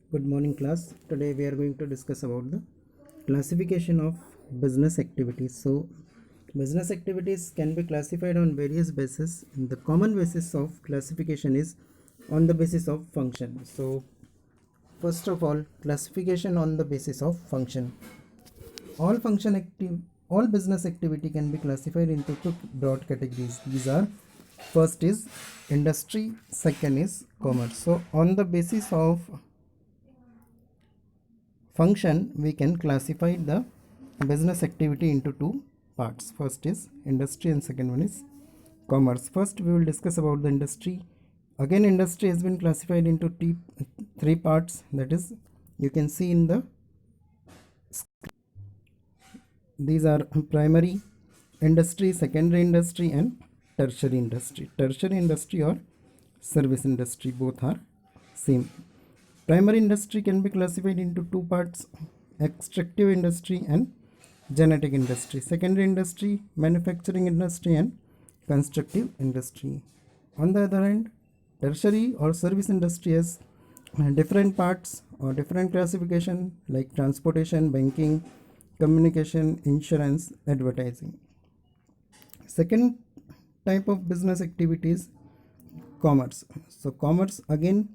Good morning class. Today we are going to discuss about the classification of business activities. So business activities can be classified on various bases. The common basis of classification is on the basis of function. So first of all, classification on the basis of function. All business activity can be classified into two broad categories. These are, first is industry, second is commerce. So on the basis of function, we can classify the business activity into two parts. First is industry and second one is commerce. First we will discuss about the industry. Again, industry has been classified into three parts, that is you can see in the, these are primary industry, secondary industry and tertiary industry. Tertiary industry or service industry, both are same. Primary industry can be classified into two parts, extractive industry and genetic industry. Secondary industry, manufacturing industry and constructive industry. On the other hand, tertiary or service industry has different parts or different classification like transportation, banking, communication, insurance, advertising. Second type of business activities, commerce. So commerce again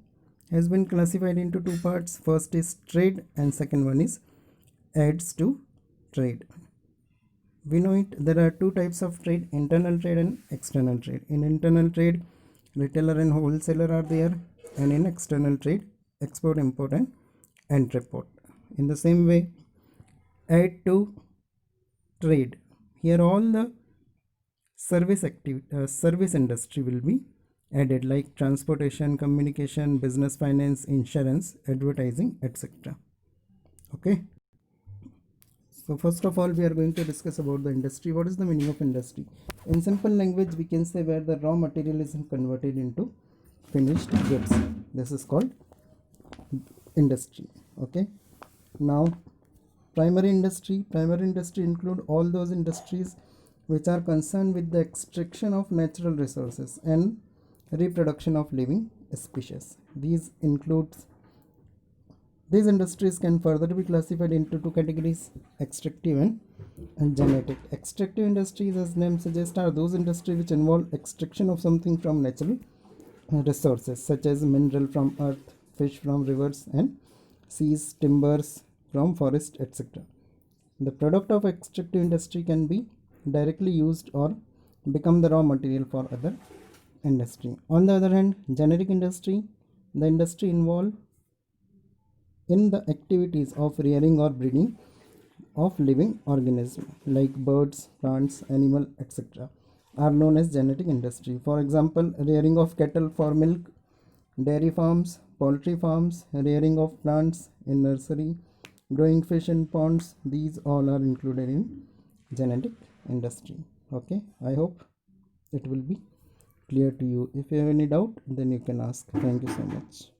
has been classified into two parts. First is trade and second one is adds to trade. We know it, there are two types of trade, internal trade and external trade. In internal trade, retailer and wholesaler are there, and in external trade, export, import and entrepot. In the same way, add to trade, here all the service industry will be added, like transportation, communication, business, finance, insurance, advertising, etc. Okay, so first of all we are going to discuss about the industry. What is the meaning of industry? In simple language, we can say where the raw material is converted into finished goods. This is called industry. Okay, now primary industry include all those industries which are concerned with the extraction of natural resources and reproduction of living species. These industries can further be classified into two categories, extractive and genetic. Extractive industries, as name suggests, are those industries which involve extraction of something from natural resources such as mineral from earth, fish from rivers and seas, timbers from forest, etc. The product of extractive industry can be directly used or become the raw material for other industry. On the other hand, genetic industry, the industry involved in the activities of rearing or breeding of living organisms like birds, plants, animal, etc. are known as genetic industry. For example, rearing of cattle for milk, dairy farms, poultry farms, rearing of plants in nursery, growing fish in ponds, these all are included in genetic industry. Okay, I hope it will be clear to you. If you have any doubt, then you can ask. Thank you so much.